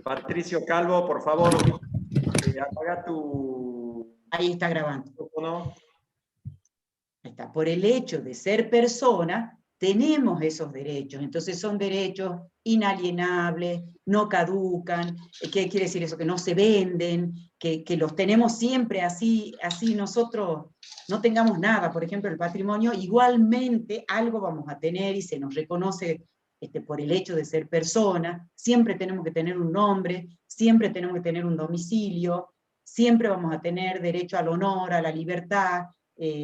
Patricio Calvo, por favor, apaga tu... Ahí está grabando. ¿No? Ahí está. Por el hecho de ser persona, tenemos esos derechos. Entonces son derechos inalienables, no caducan. ¿Qué quiere decir eso? Que no se venden, que los tenemos siempre así nosotros no tengamos nada. Por ejemplo, el patrimonio, igualmente algo vamos a tener y se nos reconoce por el hecho de ser persona. Siempre tenemos que tener un nombre, siempre tenemos que tener un domicilio, siempre vamos a tener derecho al honor, a la libertad,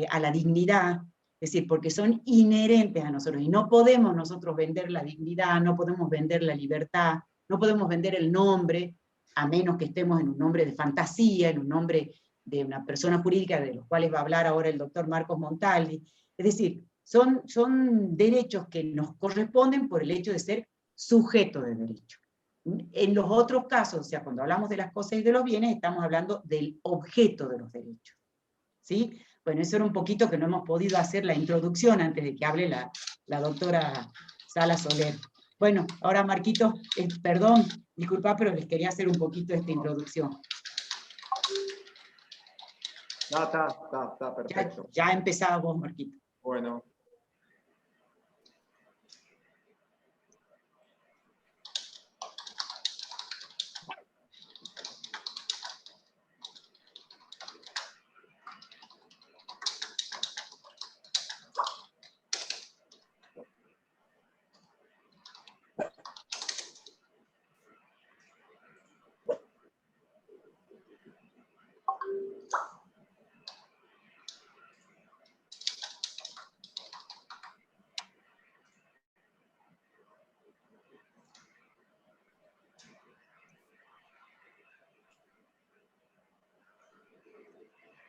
a la dignidad. Es decir, porque son inherentes a nosotros, y no podemos nosotros vender la dignidad, no podemos vender la libertad, no podemos vender el nombre, a menos que estemos en un nombre de fantasía, en un nombre de una persona jurídica, de los cuales va a hablar ahora el doctor Marcos Montaldi. Es decir, son derechos que nos corresponden por el hecho de ser sujeto de derecho. En los otros casos, o sea, cuando hablamos de las cosas y de los bienes, estamos hablando del objeto de los derechos. ¿Sí? Bueno, eso era un poquito que no hemos podido hacer la introducción antes de que hable la doctora Sala Soler. Bueno, ahora Marquito, perdón, disculpa, pero les quería hacer un poquito esta introducción. No, está perfecto. Ya empezaba vos, Marquito. Bueno.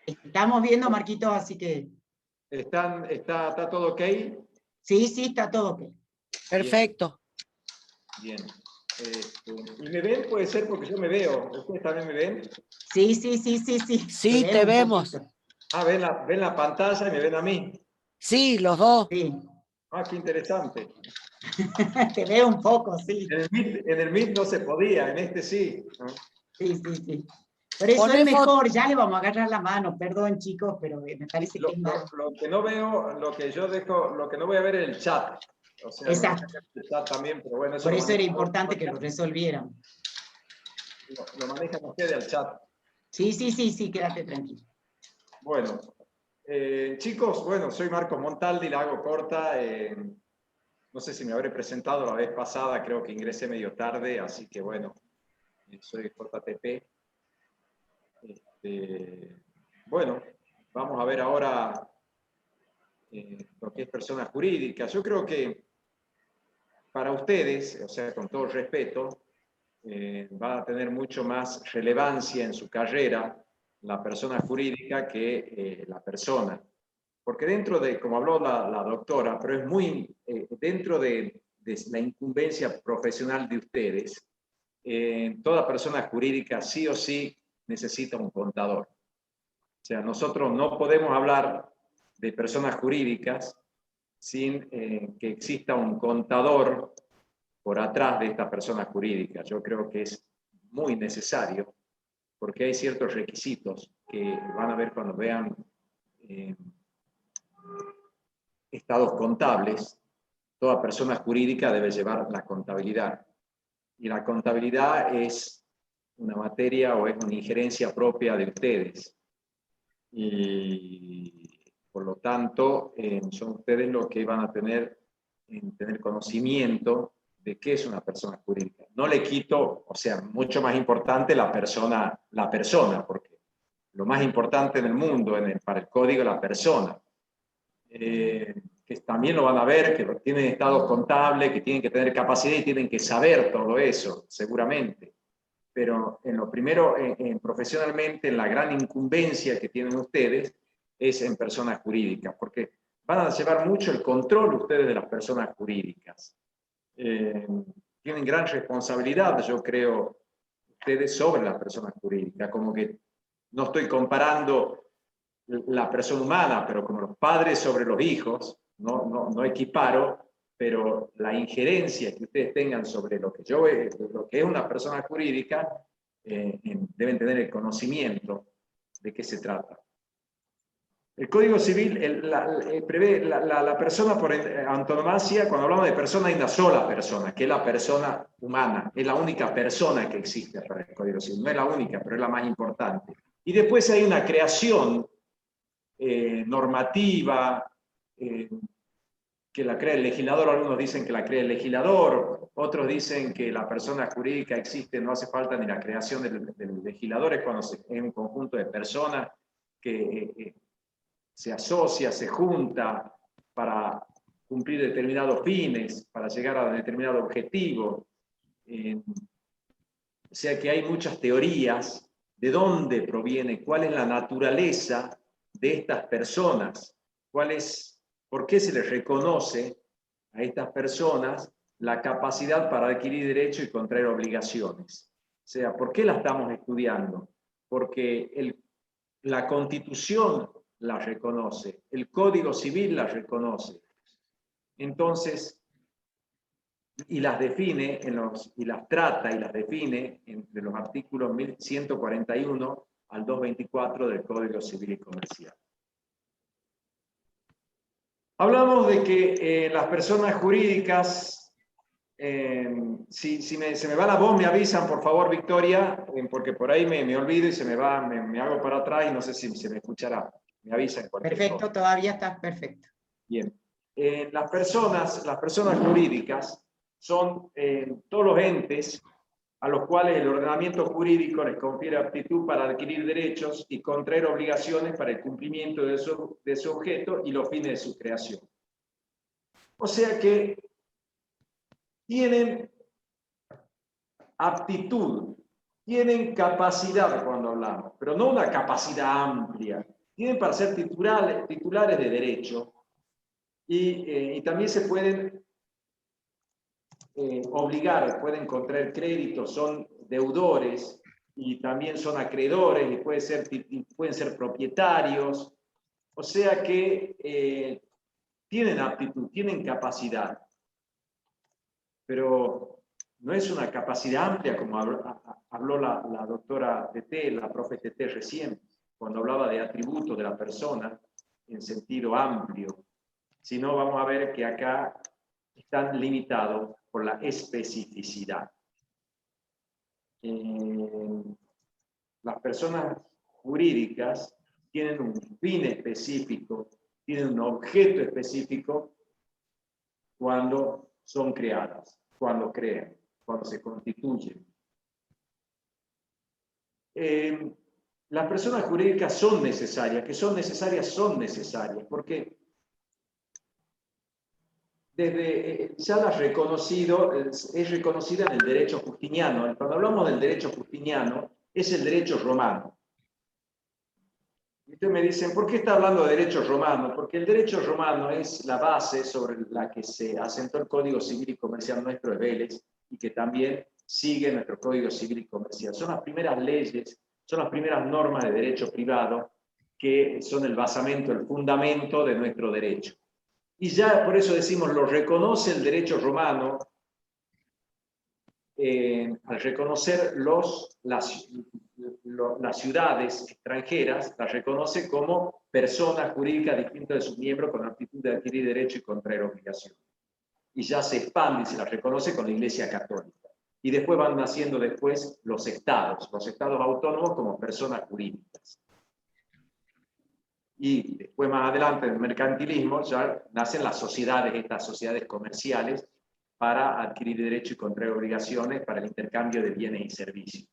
Estamos viendo, Marquito, así que... ¿Está todo ok? Sí, está todo ok. Perfecto. Bien. ¿Y me ven? Puede ser porque yo me veo. ¿Ustedes también me ven? Sí. Sí, te vemos. ¿Ven la pantalla y me ven a mí? Sí, los dos. Sí. Ah, qué interesante. Te veo un poco, sí. En el Meet no se podía, en este sí. Sí. Por eso es mejor, ya le vamos a agarrar la mano, perdón chicos, pero me parece que es más... Lo que no veo, lo que no voy a ver es el chat. O sea, exacto. El chat también, pero bueno, por eso era importante que lo resolvieran. Lo manejan ustedes al chat. Sí, quédate tranquilo. Bueno, chicos, bueno, soy Marcos Montaldi, la hago corta. No sé si me habré presentado la vez pasada, creo que ingresé medio tarde, así que bueno, soy de JTP. Bueno, vamos a ver ahora lo que es persona jurídica. Yo creo que para ustedes, o sea, con todo respeto, va a tener mucho más relevancia en su carrera la persona jurídica que la persona. Porque dentro de, como habló la doctora, pero es muy, dentro de la incumbencia profesional de ustedes, toda persona jurídica sí o sí necesita un contador. O sea, nosotros no podemos hablar de personas jurídicas sin que exista un contador por atrás de esta persona jurídica. Yo creo que es muy necesario porque hay ciertos requisitos que van a ver cuando vean estados contables. Toda persona jurídica debe llevar la contabilidad. Y la contabilidad es una materia o es una injerencia propia de ustedes. Y por lo tanto, son ustedes los que van a tener conocimiento de qué es una persona jurídica. No le quito, o sea, mucho más importante la persona, porque lo más importante en el mundo, para el código, es la persona. Que también lo van a ver, que tienen estados contables, que tienen que tener capacidad y tienen que saber todo eso, seguramente. Pero en lo primero, profesionalmente, en la gran incumbencia que tienen ustedes, es en personas jurídicas, porque van a llevar mucho el control ustedes de las personas jurídicas. Tienen gran responsabilidad, yo creo, ustedes sobre las personas jurídicas, como que no estoy comparando la persona humana, pero como los padres sobre los hijos, no equiparo, pero la injerencia que ustedes tengan sobre lo que es una persona jurídica, deben tener el conocimiento de qué se trata. El Código Civil prevé la persona por antonomasia. Cuando hablamos de persona, hay una sola persona, que es la persona humana. Es la única persona que existe para el Código Civil. No es la única, pero es la más importante. Y después hay una creación normativa que la crea el legislador. Algunos dicen que la crea el legislador, otros dicen que la persona jurídica existe, no hace falta ni la creación del legislador, es cuando es un conjunto de personas que se asocia, se junta para cumplir determinados fines, para llegar a determinado objetivo. O sea que hay muchas teorías de dónde proviene, cuál es la naturaleza de estas personas, por qué se les reconoce a estas personas la capacidad para adquirir derechos y contraer obligaciones. O sea, ¿por qué la estamos estudiando? Porque la Constitución la reconoce, el Código Civil la reconoce. Entonces, y las define, y las trata y las define entre los artículos 1141 al 224 del Código Civil y Comercial. Hablamos de que las personas jurídicas, se me va la voz, me avisan, por favor, Victoria, porque por ahí me olvido y se me va, me hago para atrás y no sé si se me escuchará. Me avisan cualquier cosa. Perfecto, todavía estás perfecto. Bien. Las personas jurídicas son todos los entes a los cuales el ordenamiento jurídico les confiere aptitud para adquirir derechos y contraer obligaciones para el cumplimiento de su objeto y los fines de su creación. O sea que tienen aptitud, tienen capacidad cuando hablamos, pero no una capacidad amplia. Tienen para ser titulares de derecho y también se pueden obligar, pueden contraer créditos, son deudores y también son acreedores y pueden ser propietarios. O sea que tienen aptitud, tienen capacidad, pero no es una capacidad amplia como habló la doctora Teté, la profe Teté recién, cuando hablaba de atributos de la persona en sentido amplio, sino vamos a ver que acá están limitados por la especificidad. Las personas jurídicas tienen un fin específico, tienen un objeto específico cuando son creadas, cuando crean, cuando se constituyen. Las personas jurídicas son necesarias, son necesarias, porque ya es reconocida en el derecho justiniano. Cuando hablamos del derecho justiniano, es el derecho romano. Y ustedes me dicen, ¿por qué está hablando de derecho romano? Porque el derecho romano es la base sobre la que se asentó el Código Civil y Comercial nuestro de Vélez y que también sigue nuestro Código Civil y Comercial. Son las primeras leyes, son las primeras normas de derecho privado que son el basamento, el fundamento de nuestro derecho. Y ya por eso decimos, lo reconoce el derecho romano al reconocer las ciudades extranjeras, las reconoce como personas jurídicas distintas de sus miembros con aptitud de adquirir derecho y contraer obligación. Y ya se expande y se las reconoce con la Iglesia Católica. Y después van naciendo los estados autónomos como personas jurídicas. Y después más adelante en el mercantilismo ya nacen las sociedades, estas sociedades comerciales para adquirir derecho y contraer obligaciones para el intercambio de bienes y servicios.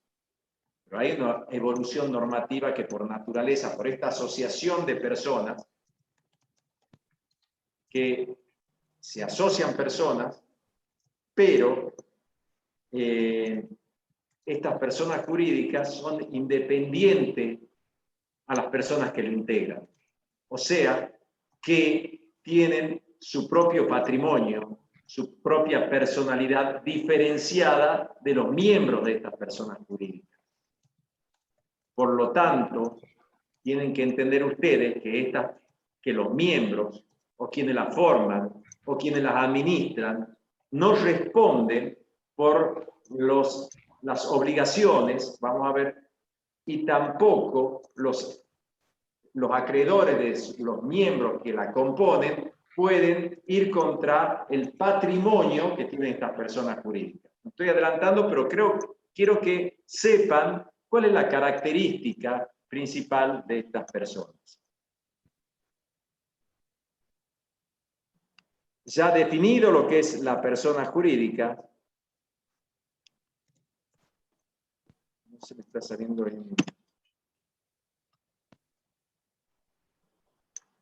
Pero hay una evolución normativa que por naturaleza, por esta asociación de personas que se asocian personas, pero estas personas jurídicas son independientes a las personas que lo integran. O sea, que tienen su propio patrimonio, su propia personalidad diferenciada de los miembros de estas personas jurídicas. Por lo tanto, tienen que entender ustedes que los miembros o quienes la forman o quienes las administran no responden por las obligaciones, vamos a ver, y tampoco los acreedores de los miembros que la componen pueden ir contra el patrimonio que tienen estas personas jurídicas. Me estoy adelantando, pero quiero que sepan cuál es la característica principal de estas personas. Ya definido lo que es la persona jurídica, no se me está saliendo en...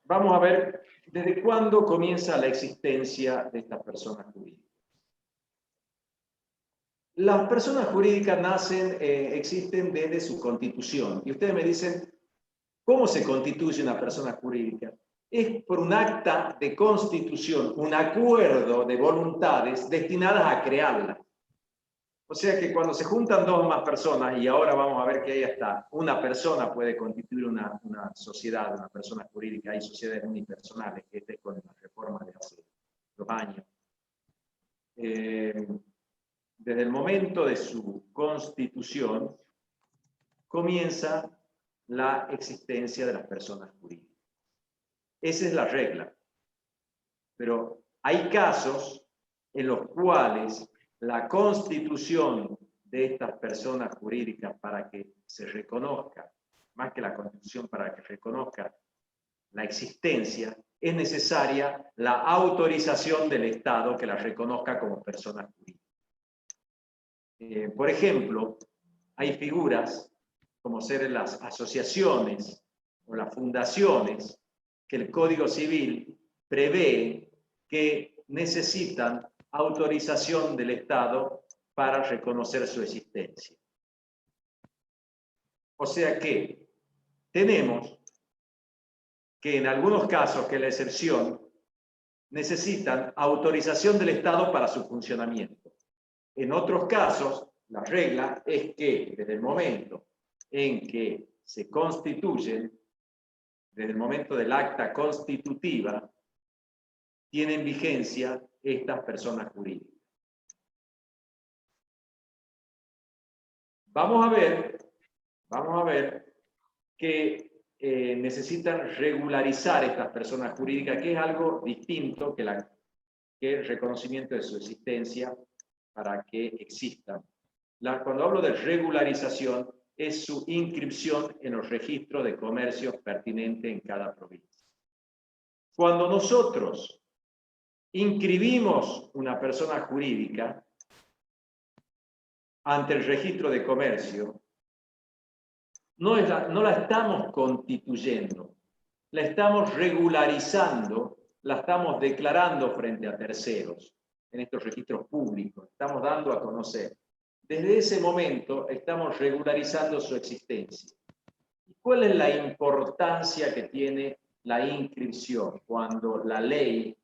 Vamos a ver desde cuándo comienza la existencia de estas personas jurídicas. Las personas jurídicas existen desde su constitución. Y ustedes me dicen, ¿cómo se constituye una persona jurídica? Es por un acta de constitución, un acuerdo de voluntades destinadas a crearla. O sea que cuando se juntan dos o más personas, y ahora vamos a ver que ahí hasta una persona puede constituir una sociedad, una persona jurídica, hay sociedades unipersonales, que es con la reforma de hace 2 años. Desde el momento de su constitución, comienza la existencia de las personas jurídicas. Esa es la regla. Pero hay casos en los cuales la constitución de estas personas jurídicas, para que se reconozca, más que la constitución, para que reconozca la existencia, es necesaria la autorización del Estado que la reconozca como personas jurídicas. Por ejemplo, hay figuras como ser las asociaciones o las fundaciones que el Código Civil prevé que necesitan autorización del Estado para reconocer su existencia. O sea que tenemos que en algunos casos, que es la excepción, necesitan autorización del Estado para su funcionamiento. En otros casos, la regla es que desde el momento en que se constituyen, desde el momento del acta constitutiva, tienen vigencia estas personas jurídicas. Vamos a ver que necesitan regularizar estas personas jurídicas, que es algo distinto que el reconocimiento de su existencia para que existan. Cuando hablo de regularización, es su inscripción en los registros de comercio pertinentes en cada provincia. Cuando nosotros inscribimos una persona jurídica ante el registro de comercio, no la estamos constituyendo, la estamos regularizando, la estamos declarando frente a terceros en estos registros públicos, estamos dando a conocer. Desde ese momento estamos regularizando su existencia. ¿Cuál es la importancia que tiene la inscripción cuando la ley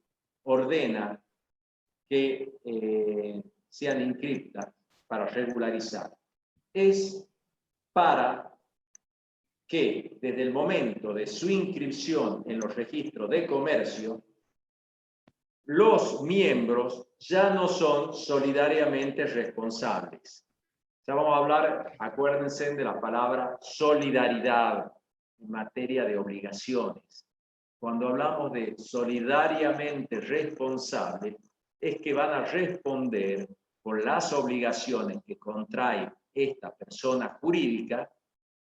ordena que sean inscritas para regularizar? Es para que desde el momento de su inscripción en los registros de comercio, los miembros ya no son solidariamente responsables. Ya vamos a hablar, acuérdense de la palabra solidaridad en materia de obligaciones. Cuando hablamos de solidariamente responsable, es que van a responder por las obligaciones que contrae esta persona jurídica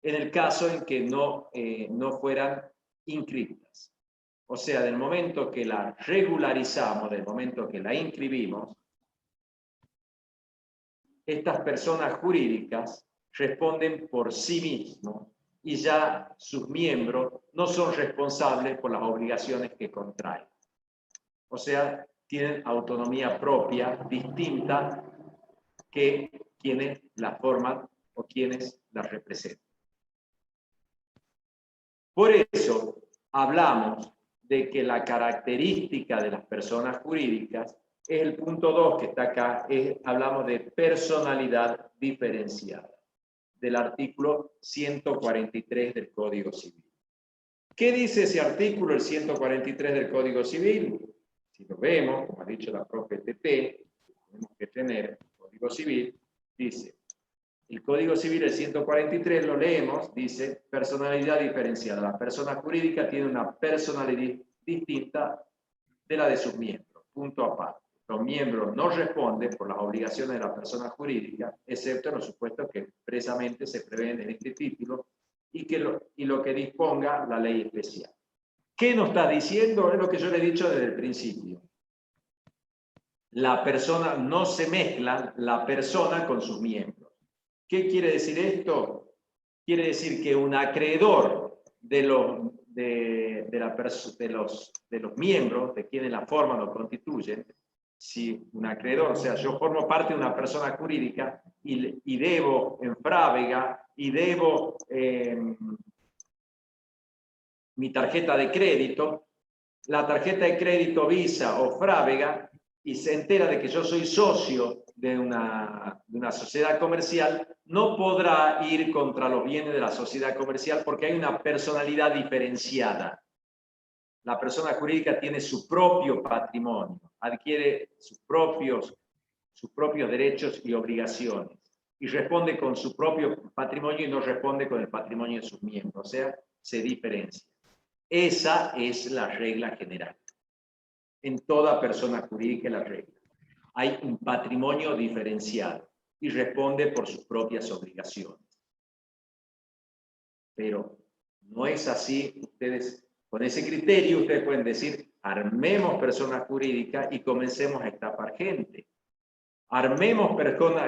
en el caso en que no fueran inscritas. O sea, del momento que la regularizamos, del momento que la inscribimos, estas personas jurídicas responden por sí mismos y ya sus miembros no son responsables por las obligaciones que contraen. O sea, tienen autonomía propia, distinta que quienes la forman o quienes la representan. Por eso hablamos de que la característica de las personas jurídicas es el punto 2 que está acá, hablamos de personalidad diferenciada, del artículo 143 del Código Civil. ¿Qué dice ese artículo, el 143 del Código Civil? si lo vemos, como ha dicho la profe TT, tenemos que tener el Código Civil, dice, el Código Civil, el 143, lo leemos, dice, personalidad diferenciada. La persona jurídica tiene una personalidad distinta de la de sus miembros, punto aparte. Los miembros no responden por las obligaciones de la persona jurídica, excepto en los supuestos que expresamente se prevén en este título y lo que disponga la ley especial. ¿Qué nos está diciendo? Es lo que yo le he dicho desde el principio. La persona, no se mezcla la persona con sus miembros. ¿Qué quiere decir esto? Quiere decir que un acreedor de los miembros, de quienes la forman o constituyen, si un acreedor, o sea, yo formo parte de una persona jurídica y debo en Frávega y debo mi tarjeta de crédito, la tarjeta de crédito Visa o Frávega, y se entera de que yo soy socio de una sociedad comercial, no podrá ir contra los bienes de la sociedad comercial porque hay una personalidad diferenciada. La persona jurídica tiene su propio patrimonio, adquiere sus propios derechos y obligaciones, y responde con su propio patrimonio y no responde con el patrimonio de sus miembros, o sea, se diferencia. Esa es la regla general. En toda persona jurídica es la regla. Hay un patrimonio diferenciado y responde por sus propias obligaciones. Pero no es así. Ustedes, con ese criterio, ustedes pueden decir, armemos persona jurídica y comencemos a estafar gente. Armemos persona,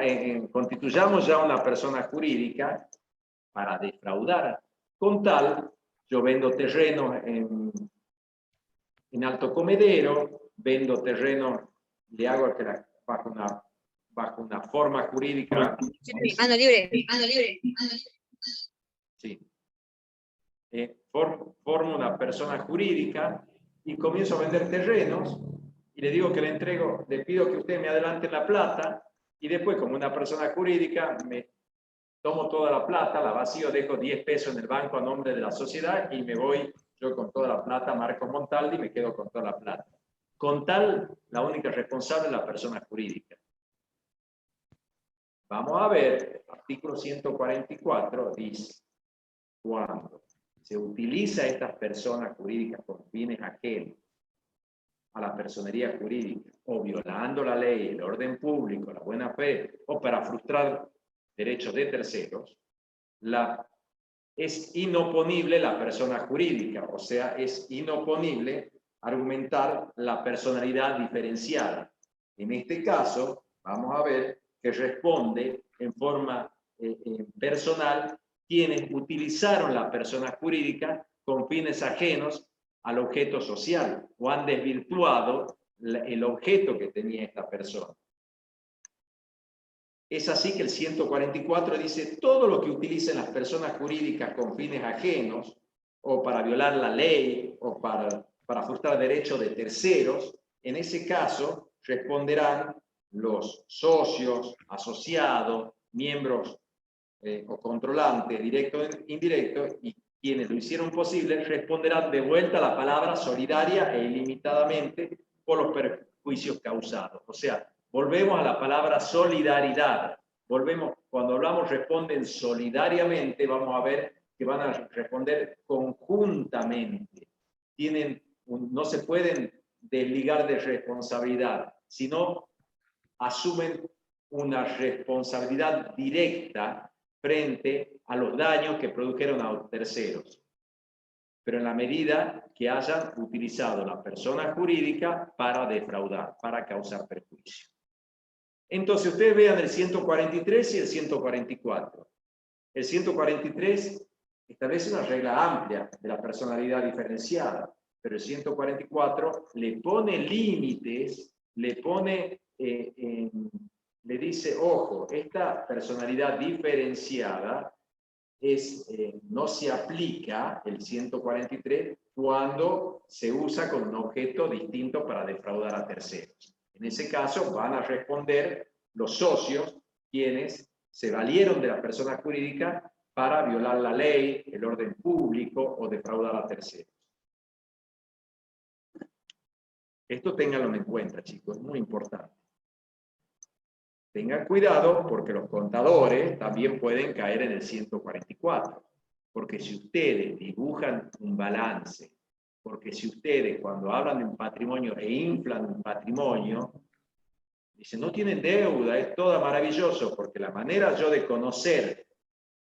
constituyamos ya una persona jurídica para defraudar. Con tal, yo vendo terrenos en Alto Comedero, vendo terrenos, le hago que bajo una forma jurídica. Mano libre. Sí. Formo una persona jurídica y comienzo a vender terrenos y le digo que le pido que usted me adelante la plata y después, como una persona jurídica, me tomo toda la plata, la vacío, dejo 10 pesos en el banco a nombre de la sociedad y me voy yo con toda la plata, Marcos Montaldi, y me quedo con toda la plata. Con tal, la única responsable es la persona jurídica. Vamos a ver, el artículo 144 dice, cuando se utiliza estas personas jurídicas con fines ajenos a la personería jurídica o violando la ley, el orden público, la buena fe o para frustrar derechos de terceros, es inoponible la persona jurídica, o sea, es inoponible argumentar la personalidad diferenciada. En este caso, vamos a ver que responde en forma personal quienes utilizaron la persona jurídica con fines ajenos al objeto social o han desvirtuado el objeto que tenía esta persona. Es así que el 144 dice, todo lo que utilicen las personas jurídicas con fines ajenos o para violar la ley o para frustrar derechos de terceros, en ese caso responderán los socios, asociados, miembros o controlantes, directo e indirecto, y quienes lo hicieron posible responderán de vuelta a la palabra solidaria e ilimitadamente por los perjuicios causados. O sea, volvemos a la palabra solidaridad. Volvemos, cuando hablamos responden solidariamente, vamos a ver que van a responder conjuntamente. No se pueden desligar de responsabilidad, sino asumen una responsabilidad directa frente a los daños que produjeron a terceros, pero en la medida que hayan utilizado la persona jurídica para defraudar, para causar perjuicio. Entonces, ustedes vean el 143 y el 144. El 143 establece una regla amplia de la personalidad diferenciada, pero el 144 le pone límites, le dice, ojo, esta personalidad diferenciada no se aplica, el 143, cuando se usa con un objeto distinto para defraudar a terceros. En ese caso van a responder los socios, quienes se valieron de la persona jurídica para violar la ley, el orden público o defraudar a terceros. Esto ténganlo en cuenta, chicos, es muy importante. Tengan cuidado porque los contadores también pueden caer en el 144. Porque si ustedes dibujan un balance, porque si ustedes cuando hablan de un patrimonio e inflan un patrimonio, dicen, no tienen deuda, es todo maravilloso, porque la manera yo de conocer,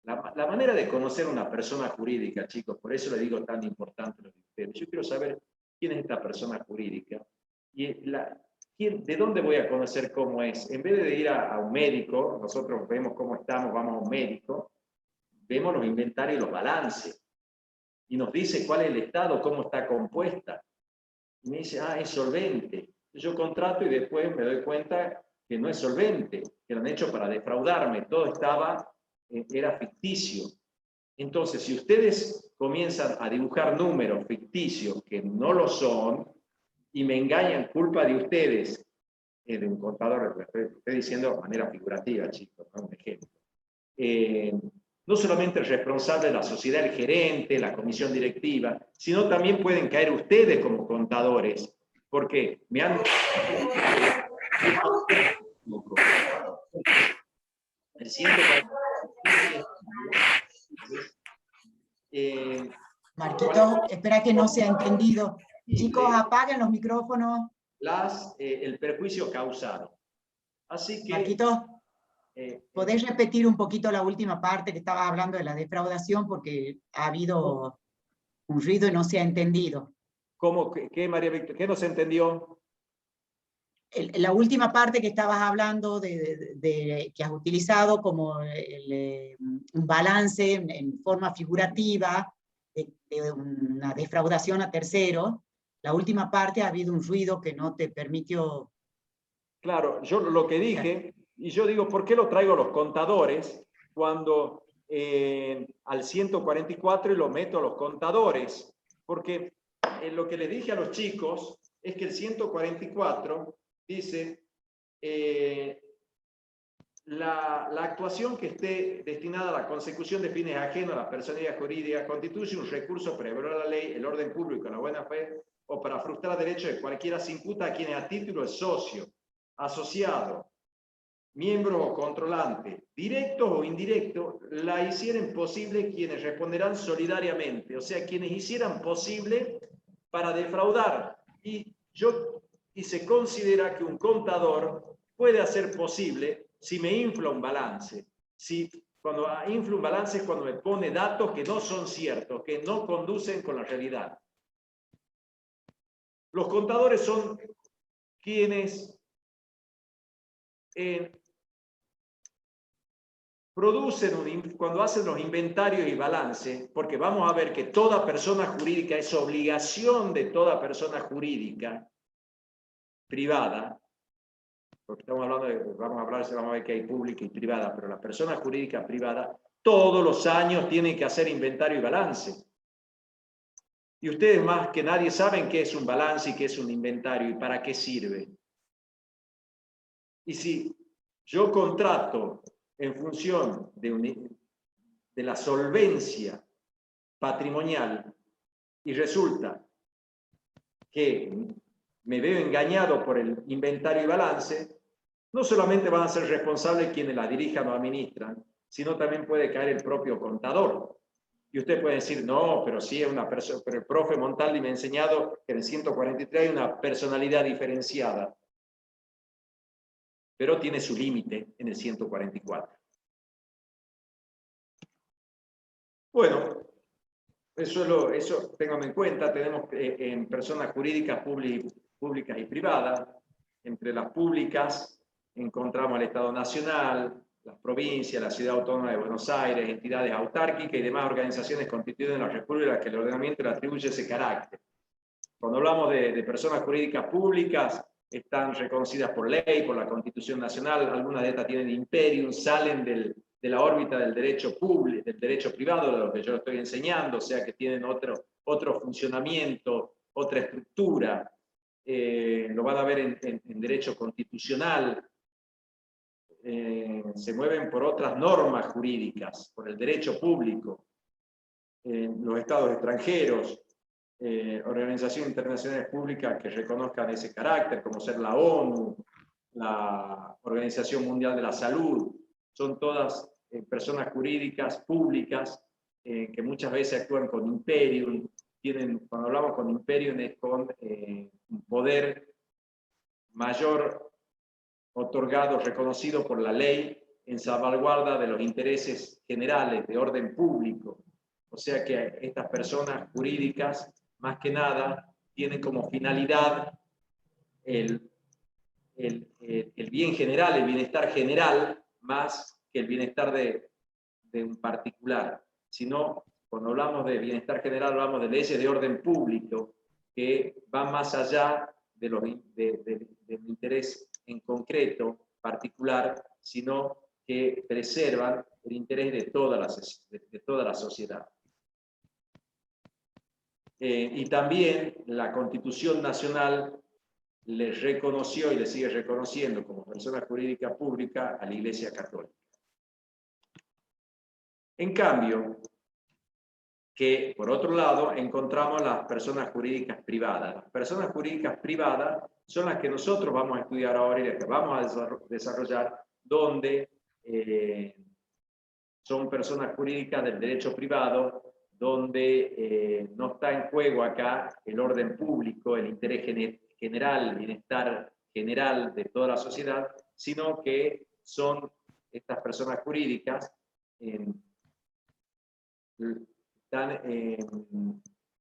la manera de conocer una persona jurídica, chicos, por eso le digo tan importante lo de ustedes. Yo quiero saber quién es esta persona jurídica y ¿de dónde voy a conocer cómo es? En vez de ir a un médico, nosotros vemos cómo estamos, vamos a un médico, vemos los inventarios y los balances. Y nos dice cuál es el estado, cómo está compuesta. Y me dice, es solvente. Yo contrato y después me doy cuenta que no es solvente, que lo han hecho para defraudarme. Todo era ficticio. Entonces, si ustedes comienzan a dibujar números ficticios que no lo son, y me engañan, culpa de ustedes, de un contador, estoy diciendo de manera figurativa, chicos, ¿no? Un ejemplo. No solamente el responsable de la sociedad, el gerente, la comisión directiva, sino también pueden caer ustedes como contadores, porque me han... Marquito, espera que no se ha entendido. Chicos, apaguen los micrófonos. El perjuicio causado. Así que... Marquito, ¿podés repetir un poquito la última parte que estabas hablando de la defraudación? Porque ha habido un ruido y no se ha entendido. ¿Cómo? ¿Qué, María Victoria? ¿Qué no se entendió? La última parte que estabas hablando que has utilizado como un balance en forma figurativa de una defraudación a terceros. La última parte ha habido un ruido que no te permitió... Claro, yo lo que dije, y yo digo, ¿por qué lo traigo a los contadores cuando al 144 y lo meto a los contadores? Porque lo que les dije a los chicos es que el 144 dice la actuación que esté destinada a la consecución de fines ajenos a la personalidad jurídica constituye un recurso para violar la ley, el orden público, la buena fe o para frustrar derechos de cualquiera se imputa a quienes a título de socio, asociado, miembro o controlante, directos o indirectos, la hicieran posible quienes responderán solidariamente, o sea, quienes hicieran posible para defraudar. Y se considera que un contador puede hacer posible si me infla un balance. Cuando infla un balance es cuando me pone datos que no son ciertos, que no conducen con la realidad. Los contadores son quienes cuando hacen los inventarios y balances, porque vamos a ver que toda persona jurídica es obligación de toda persona jurídica privada, porque estamos hablando vamos a ver que hay pública y privada, pero la persona jurídica privada todos los años tienen que hacer inventario y balance. Y ustedes más que nadie saben qué es un balance y qué es un inventario y para qué sirve. Y si yo contrato en función de la solvencia patrimonial y resulta que me veo engañado por el inventario y balance, no solamente van a ser responsables quienes la dirijan o administran, sino también puede caer el propio contador. Y usted puede decir, no, pero sí es una persona, pero el profe Montaldi me ha enseñado que en el 143 hay una personalidad diferenciada, pero tiene su límite en el 144. Bueno, eso tengan en cuenta, tenemos en personas jurídicas públicas y privadas. Entre las públicas encontramos el Estado Nacional, las provincias, la Ciudad Autónoma de Buenos Aires, entidades autárquicas y demás organizaciones constituidas en la República a las que el ordenamiento le atribuye ese carácter. Cuando hablamos de personas jurídicas públicas, están reconocidas por ley, por la Constitución Nacional, algunas de estas tienen imperium, salen de la órbita del derecho público, del derecho privado, de lo que yo estoy enseñando, o sea que tienen otro funcionamiento, otra estructura. Lo van a ver en derecho constitucional. Se mueven por otras normas jurídicas, por el derecho público, los estados extranjeros. organizaciones internacionales públicas que reconozcan ese carácter, como ser la ONU, la Organización Mundial de la Salud, son todas personas jurídicas públicas que muchas veces actúan con imperium, cuando hablamos con imperium es con un poder mayor otorgado, reconocido por la ley en salvaguarda de los intereses generales de orden público. O sea que estas personas jurídicas, más que nada, tienen como finalidad el bien general, el bienestar general, más que el bienestar de un particular. Sino, cuando hablamos de bienestar general, hablamos de leyes de orden público que van más allá del interés en concreto, particular, sino que preservan el interés de toda la sociedad. Y también la Constitución Nacional les reconoció y le sigue reconociendo como persona jurídica pública a la Iglesia Católica. En cambio, que por otro lado encontramos las personas jurídicas privadas. Las personas jurídicas privadas son las que nosotros vamos a estudiar ahora y las que vamos a desarrollar, donde son personas jurídicas del derecho privado, donde no está en juego acá el orden público, el interés general, el bienestar general de toda la sociedad, sino que son estas personas jurídicas el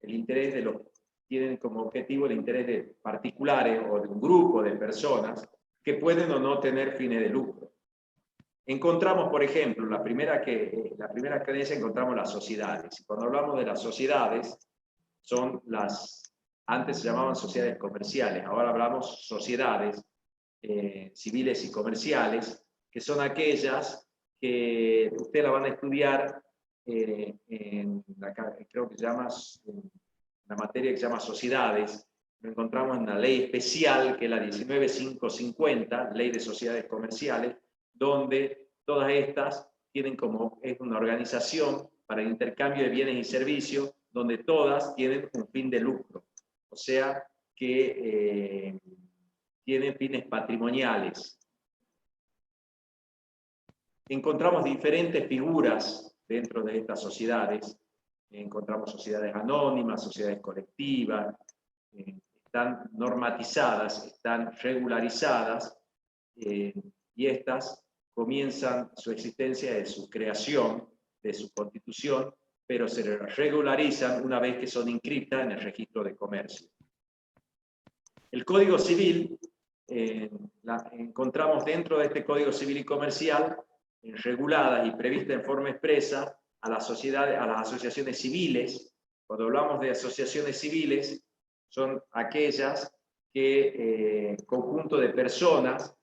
interés de los, tienen como objetivo el interés de particulares o de un grupo de personas que pueden o no tener fines de lucro. Encontramos, por ejemplo, la primera creencia, encontramos las sociedades. Cuando hablamos de las sociedades, son antes se llamaban sociedades comerciales, ahora hablamos sociedades civiles y comerciales, que son aquellas que usted la van a estudiar creo que se llama, en la materia que se llama sociedades. Lo encontramos en la ley especial, que es la 19550, Ley de Sociedades Comerciales, donde todas estas tienen es una organización para el intercambio de bienes y servicios, donde todas tienen un fin de lucro. O sea, que tienen fines patrimoniales. Encontramos diferentes figuras dentro de estas sociedades. Encontramos sociedades anónimas, sociedades colectivas, están normatizadas, están regularizadas, y estas comienzan su existencia de su creación, de su constitución, pero se regularizan una vez que son inscritas en el registro de comercio. El Código Civil, encontramos dentro de este Código Civil y Comercial, reguladas y previstas en forma expresa a las sociedades, a las asociaciones civiles. Cuando hablamos de asociaciones civiles, son aquellas que, conjunto de personas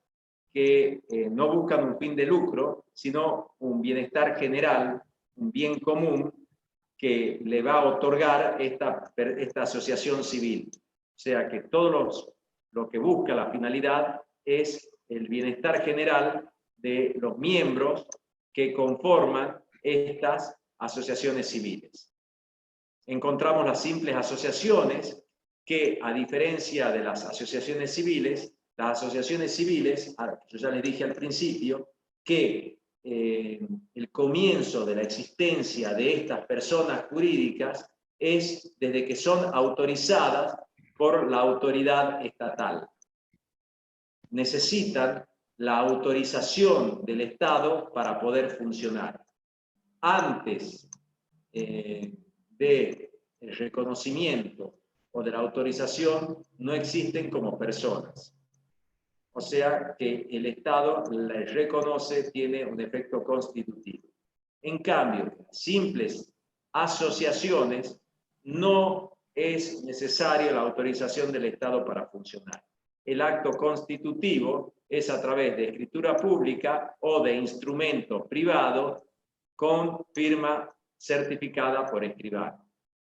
que no buscan un fin de lucro, sino un bienestar general, un bien común que le va a otorgar esta asociación civil. O sea que lo que busca la finalidad es el bienestar general de los miembros que conforman estas asociaciones civiles. Encontramos las simples asociaciones que, a diferencia de las asociaciones civiles, yo ya les dije al principio, que el comienzo de la existencia de estas personas jurídicas es desde que son autorizadas por la autoridad estatal. Necesitan la autorización del Estado para poder funcionar. Antes del reconocimiento o de la autorización, no existen como personas. O sea que el Estado les reconoce, tiene un efecto constitutivo. En cambio, simples asociaciones, no es necesaria la autorización del Estado para funcionar. El acto constitutivo es a través de escritura pública o de instrumento privado con firma certificada por escribano.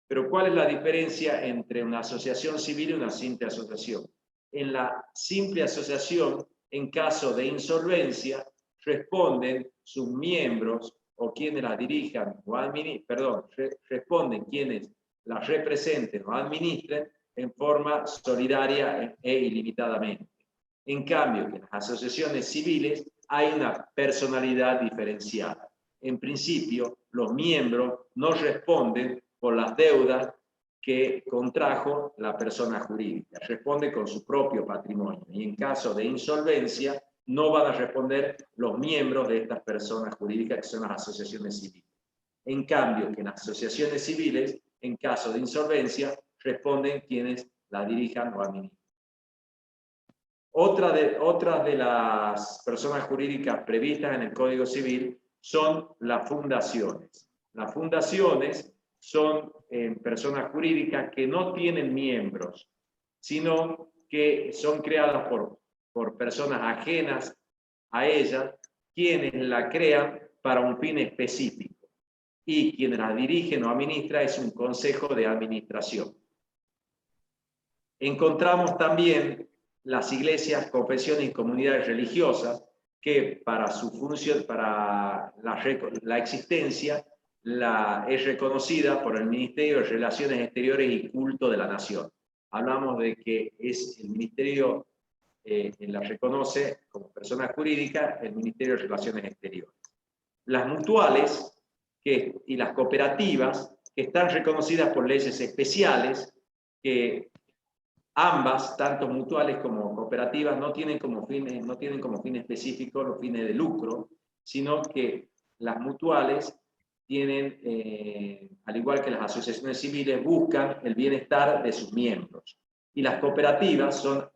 Pero ¿cuál es la diferencia entre una asociación civil y una simple asociación? En la simple asociación, en caso de insolvencia, responden sus miembros o quienes la dirijan, responden quienes la representen o administren en forma solidaria e ilimitadamente. En cambio, que en las asociaciones civiles hay una personalidad diferenciada. En principio, los miembros no responden por las deudas que contrajo la persona jurídica, responde con su propio patrimonio. Y en caso de insolvencia, no van a responder los miembros de estas personas jurídicas, que son las asociaciones civiles. En cambio, que en las asociaciones civiles, en caso de insolvencia, responden quienes la dirijan o administran. Otras de las personas jurídicas previstas en el Código Civil son las fundaciones. Las fundaciones son personas jurídicas que no tienen miembros, sino que son creadas por personas ajenas a ellas, quienes la crean para un fin específico. Y quienes la dirigen o administran es un consejo de administración. Encontramos también las iglesias, confesiones y comunidades religiosas que para su función, para la existencia, es reconocida por el Ministerio de Relaciones Exteriores y Culto de la Nación. Hablamos de que es el Ministerio la reconoce como persona jurídica el Ministerio de Relaciones Exteriores. Las mutuales y las cooperativas que están reconocidas por leyes especiales que ambas, tanto mutuales como cooperativas, no tienen como fin específico los fines de lucro, sino que las mutuales tienen, al igual que las asociaciones civiles, buscan el bienestar de sus miembros. Y las cooperativas son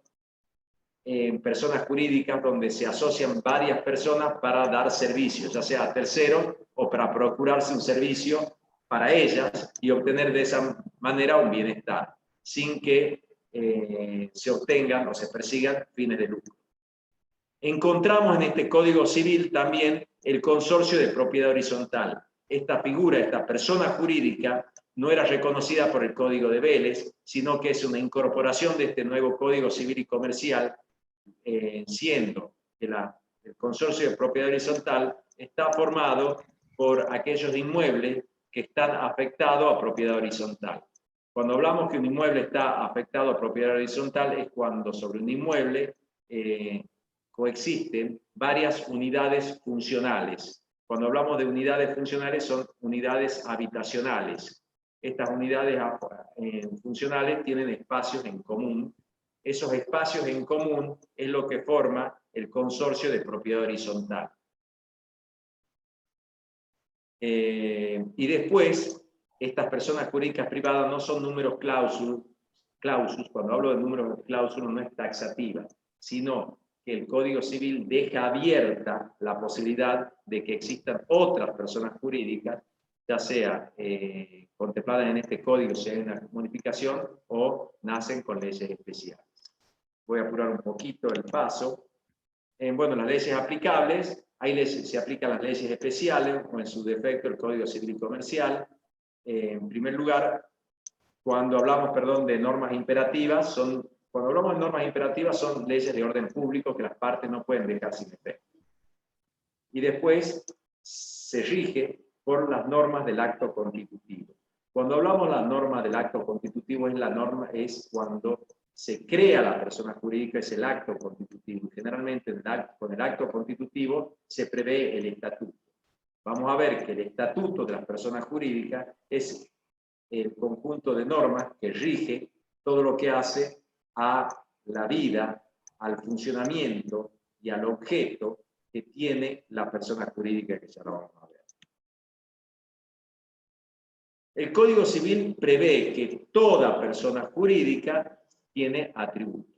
personas jurídicas donde se asocian varias personas para dar servicios, ya sea a terceros o para procurarse un servicio para ellas y obtener de esa manera un bienestar, sin que se obtengan o se persigan fines de lucro. Encontramos en este Código Civil también el consorcio de propiedad horizontal. Esta figura, esta persona jurídica, no era reconocida por el Código de Vélez, sino que es una incorporación de este nuevo Código Civil y Comercial, siendo que el consorcio de propiedad horizontal está formado por aquellos inmuebles que están afectados a propiedad horizontal. Cuando hablamos que un inmueble está afectado a propiedad horizontal es cuando sobre un inmueble coexisten varias unidades funcionales. Cuando hablamos de unidades funcionales son unidades habitacionales. Estas unidades funcionales tienen espacios en común. Esos espacios en común es lo que forma el consorcio de propiedad horizontal. Y después, estas personas jurídicas privadas no son números clausus. Cuando hablo de números clausus no es taxativa, sino que el Código Civil deja abierta la posibilidad de que existan otras personas jurídicas, ya sea contempladas en este código, si hay una modificación, o nacen con leyes especiales. Voy a apurar un poquito el paso. Bueno, las leyes aplicables, se aplican las leyes especiales, o en su defecto el Código Civil y Comercial. En primer lugar, cuando hablamos, de normas imperativas, cuando hablamos de normas imperativas son leyes de orden público que las partes no pueden dejar sin efecto. Y después se rige por las normas del acto constitutivo. Cuando hablamos de las normas del acto constitutivo, es cuando se crea la persona jurídica, es el acto constitutivo. Generalmente con el acto constitutivo se prevé el estatuto. Vamos a ver que el estatuto de las personas jurídicas es el conjunto de normas que rige todo lo que hace a la vida, al funcionamiento y al objeto que tiene la persona jurídica, que ya lo vamos a ver. El Código Civil prevé que toda persona jurídica tiene atributos.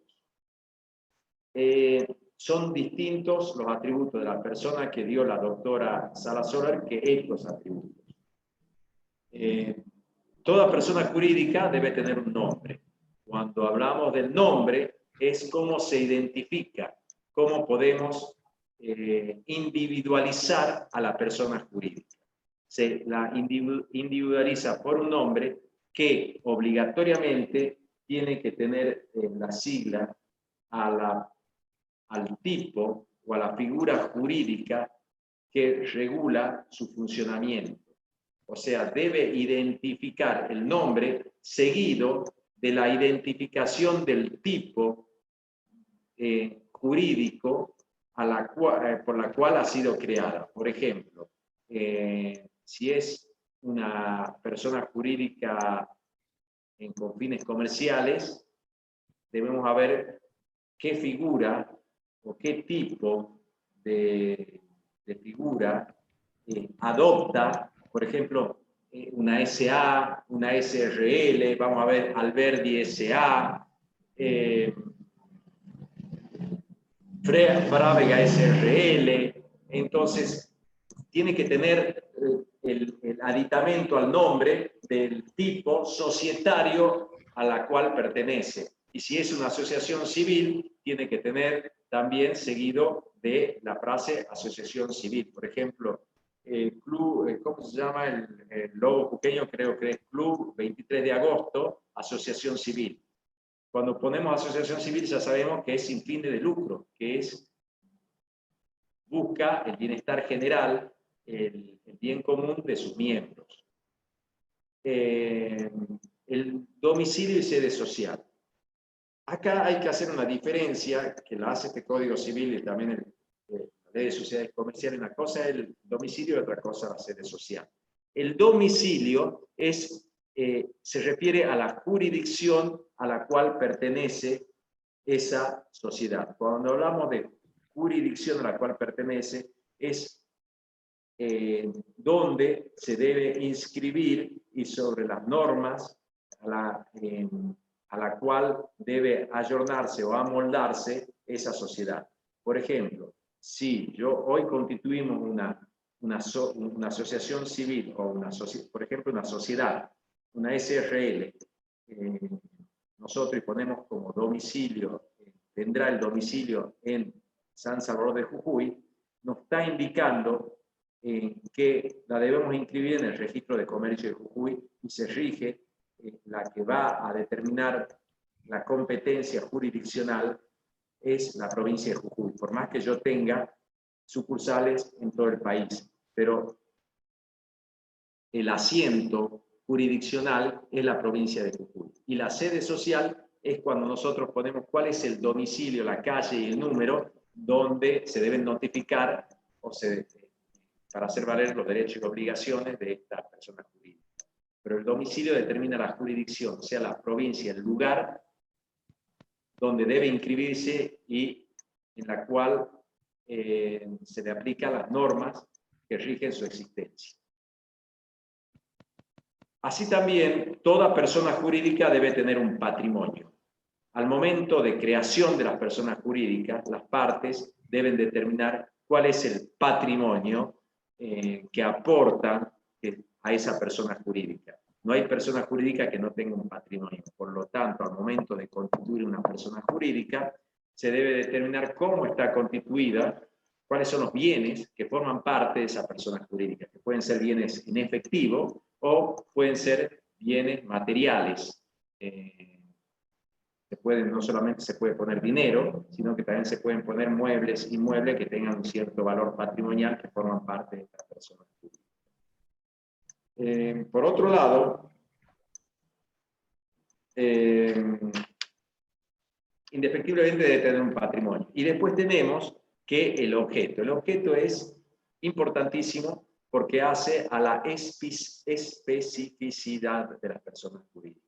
Son distintos los atributos de la persona que dio la doctora Sala Soler que estos atributos. Toda persona jurídica debe tener un nombre. Cuando hablamos del nombre, es cómo se identifica, cómo podemos individualizar a la persona jurídica. Se la individualiza por un nombre que obligatoriamente tiene que tener la sigla al tipo o a la figura jurídica que regula su funcionamiento. O sea, debe identificar el nombre seguido de la identificación del tipo jurídico por la cual ha sido creada. Por ejemplo, si es una persona jurídica con fines comerciales, debemos saber qué figura o qué tipo de figura adopta, por ejemplo, una SA, una SRL, vamos a ver Alberdi SA, Frávega SRL. Entonces, tiene que tener el aditamento al nombre del tipo societario a la cual pertenece. Y si es una asociación civil, tiene que tener también seguido de la frase asociación civil. Por ejemplo, club, ¿cómo se llama el logo jujeño? Creo que es Club 23 de Agosto, Asociación Civil. Cuando ponemos asociación civil ya sabemos que es sin fin de lucro, que busca el bienestar general, el bien común de sus miembros. El domicilio y sede social. Acá hay que hacer una diferencia que la hace este Código Civil y también la Ley de Sociedades Comerciales. Una cosa es el domicilio y otra cosa la sede social. El domicilio se refiere a la jurisdicción a la cual pertenece esa sociedad. Cuando hablamos de jurisdicción a la cual pertenece, es donde se debe inscribir y sobre las normas a la cual debe ayornarse o amoldarse esa sociedad. Por ejemplo, si hoy constituimos una asociación civil o por ejemplo una sociedad, una SRL, nosotros ponemos como domicilio, tendrá el domicilio en San Salvador de Jujuy, nos está indicando que la debemos inscribir en el registro de comercio de Jujuy y se rige la que va a determinar la competencia jurisdiccional es la provincia de Jujuy, por más que yo tenga sucursales en todo el país, pero el asiento jurisdiccional es la provincia de Jujuy. Y la sede social es cuando nosotros ponemos cuál es el domicilio, la calle y el número donde se deben notificar para hacer valer los derechos y obligaciones de esta persona jurídica. Pero el domicilio determina la jurisdicción, o sea, la provincia, el lugar donde debe inscribirse y en la cual se le aplican las normas que rigen su existencia. Así también, toda persona jurídica debe tener un patrimonio. Al momento de creación de las personas jurídicas, las partes deben determinar cuál es el patrimonio que aportan a esa persona jurídica. No hay persona jurídica que no tenga un patrimonio. Por lo tanto, al momento de constituir una persona jurídica, se debe determinar cómo está constituida, cuáles son los bienes que forman parte de esa persona jurídica, que pueden ser bienes en efectivo o pueden ser bienes materiales. No solamente se puede poner dinero, sino que también se pueden poner muebles, inmuebles que tengan un cierto valor patrimonial que forman parte de esta persona jurídica. Por otro lado, indefectiblemente debe tener un patrimonio. Y después tenemos que el objeto. El objeto es importantísimo porque hace a la especificidad de las personas jurídicas.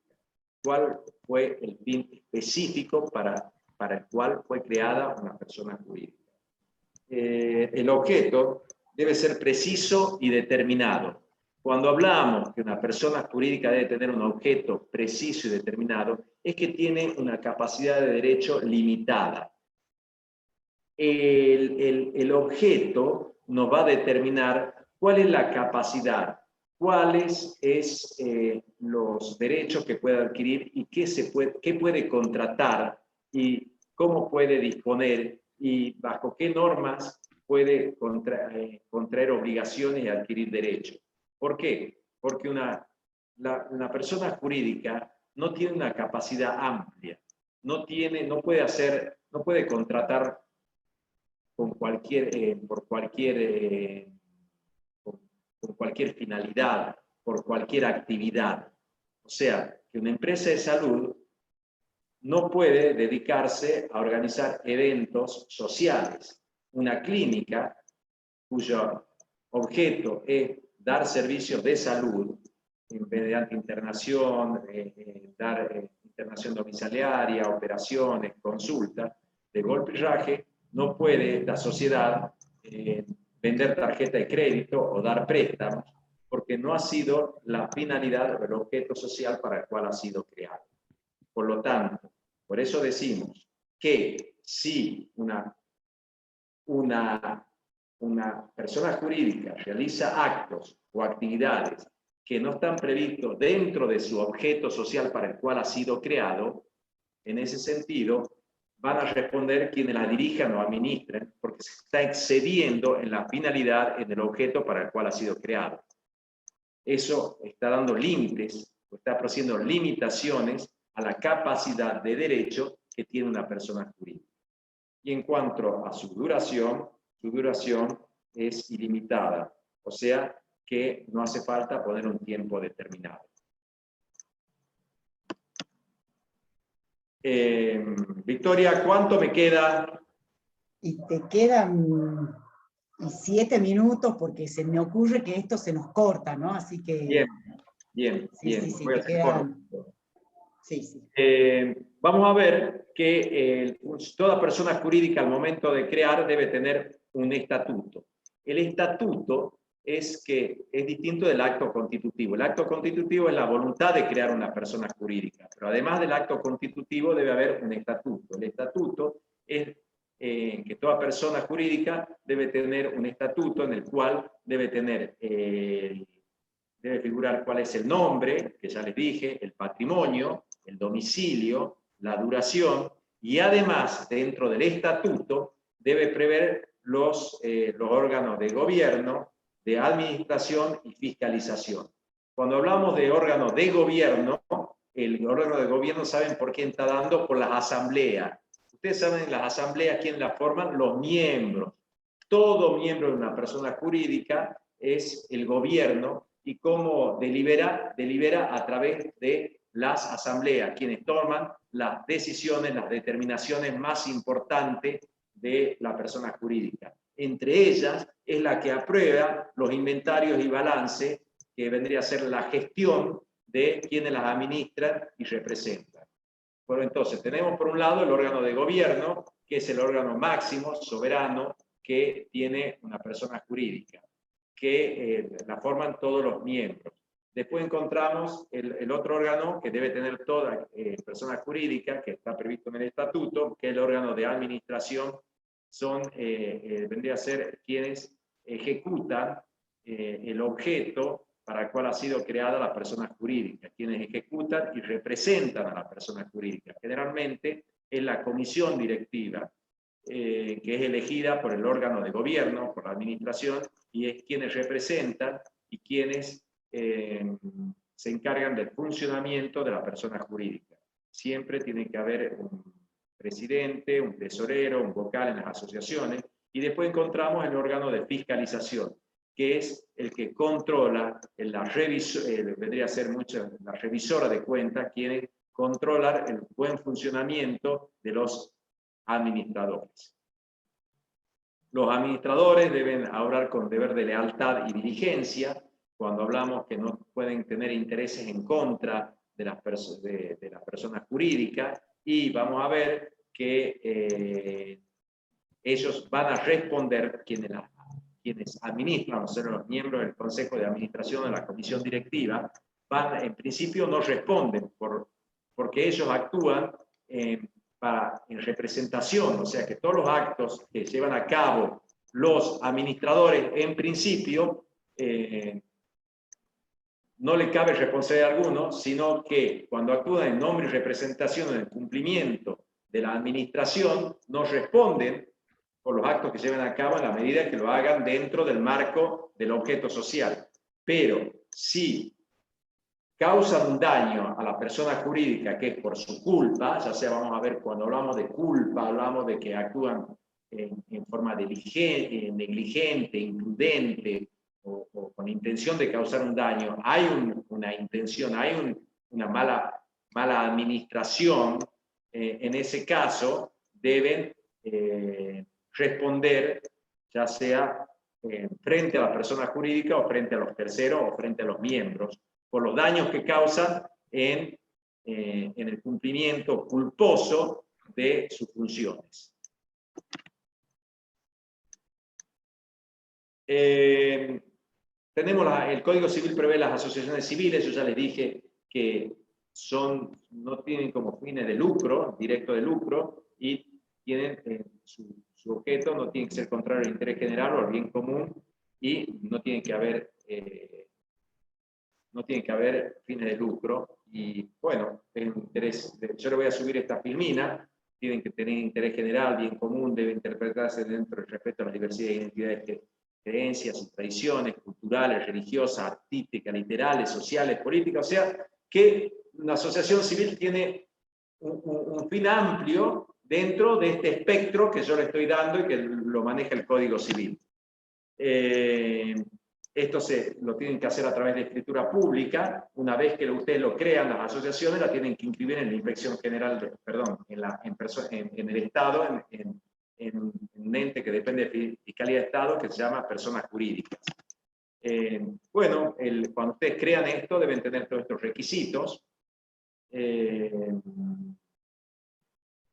¿Cuál fue el fin específico para el cual fue creada una persona jurídica? El objeto debe ser preciso y determinado. Cuando hablamos que una persona jurídica debe tener un objeto preciso y determinado, es que tiene una capacidad de derecho limitada. El objeto nos va a determinar cuál es la capacidad, cuáles son los derechos que puede adquirir y qué puede contratar y cómo puede disponer y bajo qué normas puede contraer obligaciones y adquirir derechos. ¿Por qué? Porque una persona jurídica no tiene una capacidad amplia, no puede contratar con cualquier finalidad. por cualquier actividad. O sea, que una empresa de salud no puede dedicarse a organizar eventos sociales. Una clínica cuyo objeto es dar servicios de salud, mediante internación, dar internación domiciliaria, operaciones, consultas, de golpe y raje, no puede esta sociedad vender tarjeta de crédito o dar préstamos, porque no ha sido la finalidad o el objeto social para el cual ha sido creado. Por lo tanto, por eso decimos que si una persona jurídica realiza actos o actividades que no están previstos dentro de su objeto social para el cual ha sido creado, en ese sentido, van a responder quienes la dirijan o administren, porque se está excediendo en la finalidad, en el objeto para el cual ha sido creado. Eso está dando límites, o está produciendo limitaciones a la capacidad de derecho que tiene una persona jurídica. Y en cuanto a su duración es ilimitada, o sea que no hace falta poner un tiempo determinado. Victoria, ¿cuánto me queda? Y te quedan 7 minutos porque se me ocurre que esto se nos corta, ¿no? Así que... Bien. Sí, Voy a hacer quedan... Sí. Vamos a ver que toda persona jurídica al momento de crear debe tener un estatuto. El estatuto es distinto del acto constitutivo. El acto constitutivo es la voluntad de crear una persona jurídica, pero además del acto constitutivo debe haber un estatuto. El estatuto es que toda persona jurídica debe tener un estatuto en el cual debe figurar cuál es el nombre, que ya les dije, el patrimonio, el domicilio, la duración, y además, dentro del estatuto, debe prever los órganos de gobierno, de administración y fiscalización. Cuando hablamos de órganos de gobierno, el órgano de gobierno, ¿saben por quién está dando? Por las asambleas. Ustedes saben las asambleas, ¿quién las forman? Los miembros. Todo miembro de una persona jurídica es el gobierno, y cómo delibera a través de las asambleas, quienes toman las decisiones, las determinaciones más importantes de la persona jurídica. Entre ellas es la que aprueba los inventarios y balance, que vendría a ser la gestión de quienes las administran y representan. Bueno, entonces tenemos por un lado el órgano de gobierno, que es el órgano máximo, soberano, que tiene una persona jurídica, que la forman todos los miembros. Después encontramos el otro órgano que debe tener toda persona jurídica, que está previsto en el estatuto, que es el órgano de administración. Vendría a ser quienes ejecutan el objeto para el cual ha sido creada la persona jurídica, quienes ejecutan y representan a la persona jurídica. Generalmente es la comisión directiva, que es elegida por el órgano de gobierno, por la administración, y es quienes representan y quienes se encargan del funcionamiento de la persona jurídica. Siempre tiene que haber un presidente, un tesorero, un vocal en las asociaciones, y después encontramos el órgano de fiscalización, que es el que controla, vendría a ser la revisora de cuentas, quienes controlan el buen funcionamiento de los administradores. Los administradores deben obrar con deber de lealtad y diligencia. Cuando hablamos que no pueden tener intereses en contra de las personas jurídicas, y vamos a ver que ellos van a responder, quienes administran, o sea, los miembros del Consejo de Administración, de la Comisión Directiva, en principio no responden, porque ellos actúan en representación, o sea que todos los actos que llevan a cabo los administradores, en principio, no le cabe responsabilidad alguno, sino que cuando actúan en nombre y representación en el cumplimiento de la administración, no responden por los actos que lleven a cabo en la medida que lo hagan dentro del marco del objeto social. Pero si causan un daño a la persona jurídica que es por su culpa, ya sea, vamos a ver, cuando hablamos de culpa, hablamos de que actúan en forma negligente, imprudente, o con intención de causar un daño, hay una intención, hay una mala administración, en ese caso deben responder, ya sea frente a la persona jurídica o frente a los terceros o frente a los miembros, por los daños que causan en el cumplimiento culposo de sus funciones. Tenemos el Código Civil prevé las asociaciones civiles. Yo ya les dije que no tienen como fines de lucro, directo de lucro, y tienen su objeto no tiene que ser contrario al interés general o al bien común, y no tiene que haber fines de lucro. Y bueno, yo le voy a subir esta filmina. Tienen que tener interés general, bien común, debe interpretarse dentro del respeto a la diversidad de identidades, creencias y tradiciones culturales, religiosas, artísticas, literales, sociales, políticas. O sea, que una asociación civil tiene un fin amplio dentro de este espectro que yo le estoy dando y que lo maneja el Código Civil. Esto lo tienen que hacer a través de escritura pública. Una vez que ustedes lo crean, las asociaciones la tienen que inscribir en la Inspección General, en el Estado, en un ente que depende de Fiscalía de Estado, que se llama personas jurídicas. Bueno, cuando ustedes crean esto, deben tener todos estos requisitos.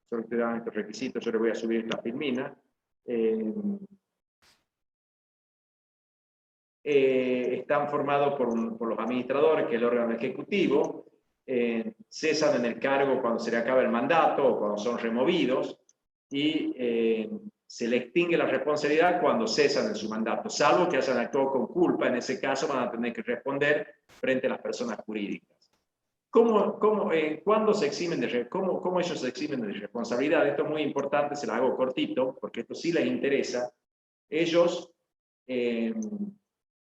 Solo te dan estos requisitos, yo les voy a subir esta filmina. Están formados por los administradores, que es el órgano ejecutivo. Cesan en el cargo cuando se le acaba el mandato o cuando son removidos, y se le extingue la responsabilidad cuando cesan en su mandato, salvo que hayan actuado con culpa. En ese caso van a tener que responder frente a las personas jurídicas. ¿Cuándo se eximen cómo ellos se eximen de responsabilidad? Esto es muy importante, se lo hago cortito, porque esto sí les interesa. Ellos,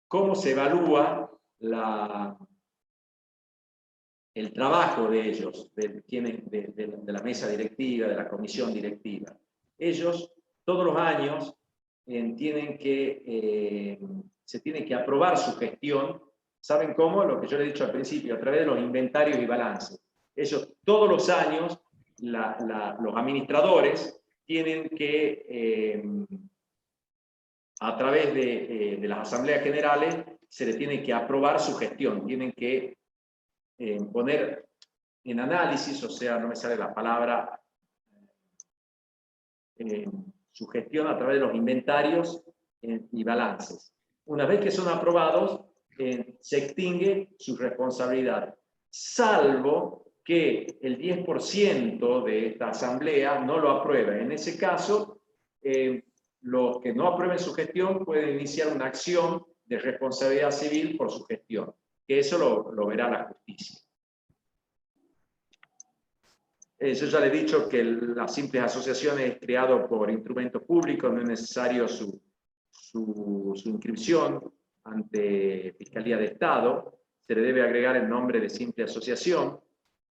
¿cómo se evalúa el trabajo de ellos, de la mesa directiva, de la comisión directiva? Ellos, todos los años, se tiene que aprobar su gestión. ¿Saben cómo? Lo que yo les he dicho al principio, a través de los inventarios y balances. Ellos, todos los años, los administradores tienen que, a través de las asambleas generales, se les tiene que aprobar su gestión. Tienen que poner en análisis, o sea, no me sale la palabra, su gestión a través de los inventarios y balances. Una vez que son aprobados, se extingue su responsabilidad, salvo que el 10% de esta asamblea no lo apruebe. En ese caso, los que no aprueben su gestión pueden iniciar una acción de responsabilidad civil por su gestión, que eso lo verá la justicia. Yo ya le he dicho que las simples asociaciones creadas por instrumentos públicos no es necesario su inscripción ante Fiscalía de Estado. Se le debe agregar el nombre de simple asociación.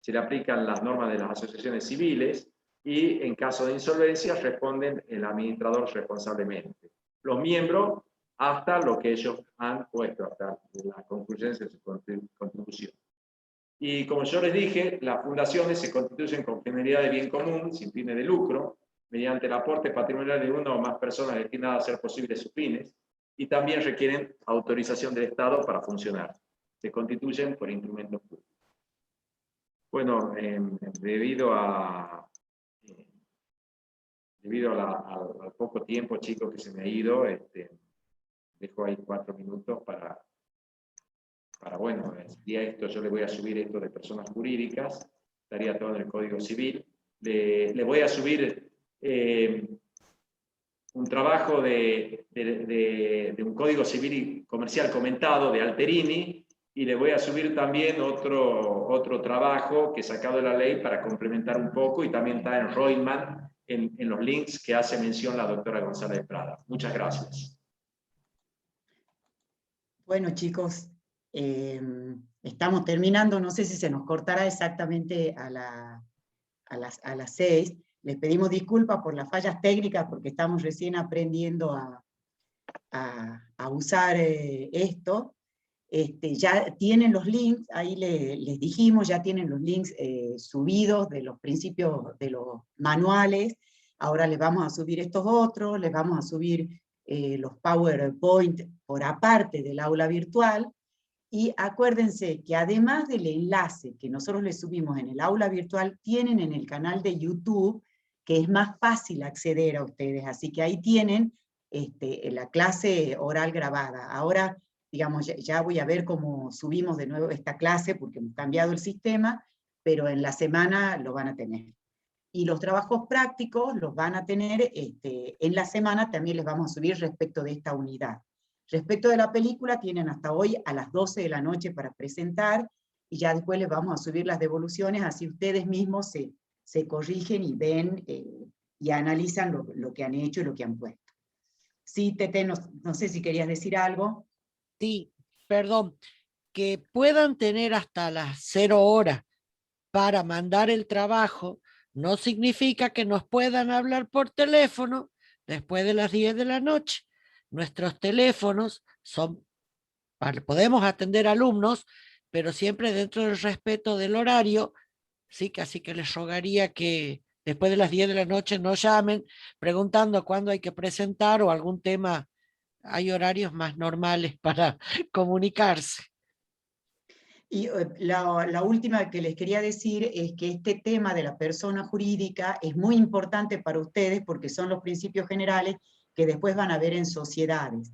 Se le aplican las normas de las asociaciones civiles y en caso de insolvencia responden el administrador responsablemente. Los miembros hasta lo que ellos han puesto, hasta la conclusión de su contribución. Y como yo les dije, las fundaciones se constituyen con finalidad de bien común, sin fines de lucro, mediante el aporte patrimonial de una o más personas destinadas a hacer posibles sus fines, y también requieren autorización del Estado para funcionar. Se constituyen por instrumentos públicos. Bueno, debido al poco tiempo, chicos, que se me ha ido, dejo ahí 4 minutos para bueno, ya esto yo le voy a subir esto de personas jurídicas, estaría todo en el Código Civil. Le voy a subir un trabajo de un Código Civil Comercial comentado de Alterini, y le voy a subir también otro trabajo que he sacado de la ley para complementar un poco, y también está en Reutemann, en los links que hace mención la doctora González Prada. Muchas gracias. Bueno, chicos, estamos terminando, no sé si se nos cortará exactamente a las 6. Les pedimos disculpas por las fallas técnicas porque estamos recién aprendiendo a usar esto. Ya tienen los links, ahí les dijimos, ya tienen los links subidos de los principios de los manuales. Ahora les vamos a subir estos otros, les vamos a subir los PowerPoint por aparte del aula virtual. Y acuérdense que además del enlace que nosotros les subimos en el aula virtual, tienen en el canal de YouTube, que es más fácil acceder a ustedes. Así que ahí tienen la clase oral grabada. Ahora, digamos, ya voy a ver cómo subimos de nuevo esta clase, porque hemos cambiado el sistema, pero en la semana lo van a tener. Y los trabajos prácticos los van a tener en la semana, también les vamos a subir respecto de esta unidad. Respecto de la película, tienen hasta hoy a las 12 de la noche para presentar, y ya después les vamos a subir las devoluciones, así ustedes mismos se corrigen y ven y analizan lo que han hecho y lo que han puesto. Sí, Tete, no sé si querías decir algo. Sí, perdón, que puedan tener hasta las 0 horas para mandar el trabajo, no significa que nos puedan hablar por teléfono después de las 10 de la noche. Nuestros teléfonos son, podemos atender alumnos, pero siempre dentro del respeto del horario, sí, así que les rogaría que después de las 10 de la noche nos llamen preguntando cuándo hay que presentar o algún tema. Hay horarios más normales para comunicarse. Y la última que les quería decir es que este tema de la persona jurídica es muy importante para ustedes porque son los principios generales que después van a ver en sociedades.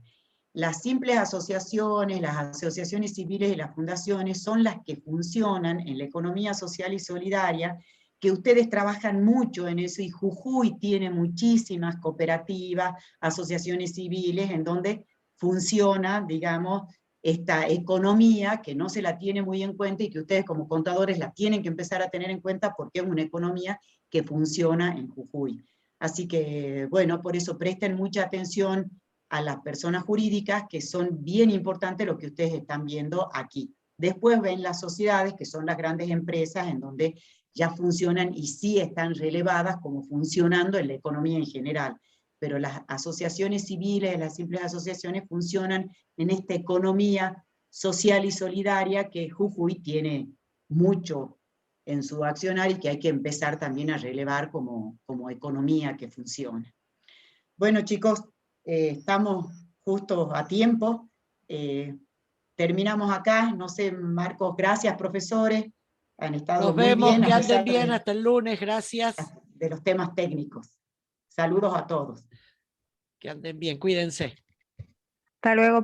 Las simples asociaciones, las asociaciones civiles y las fundaciones son las que funcionan en la economía social y solidaria, que ustedes trabajan mucho en eso, y Jujuy tiene muchísimas cooperativas, asociaciones civiles, en donde funciona, digamos, esta economía que no se la tiene muy en cuenta y que ustedes como contadores la tienen que empezar a tener en cuenta porque es una economía que funciona en Jujuy. Así que, bueno, por eso presten mucha atención a las personas jurídicas, que son bien importantes lo que ustedes están viendo aquí. Después ven las sociedades, que son las grandes empresas en donde ya funcionan y sí están relevadas como funcionando en la economía en general. Pero las asociaciones civiles, las simples asociaciones, funcionan en esta economía social y solidaria que Jujuy tiene mucho en su accionar y que hay que empezar también a relevar como economía que funciona. Bueno, chicos, estamos justo a tiempo. Terminamos acá. No sé, Marcos, gracias, profesores. Han estado Nos muy vemos, bien que a anden pesar bien hasta el lunes, gracias. de los temas técnicos. Saludos a todos. Que anden bien, cuídense. Hasta luego.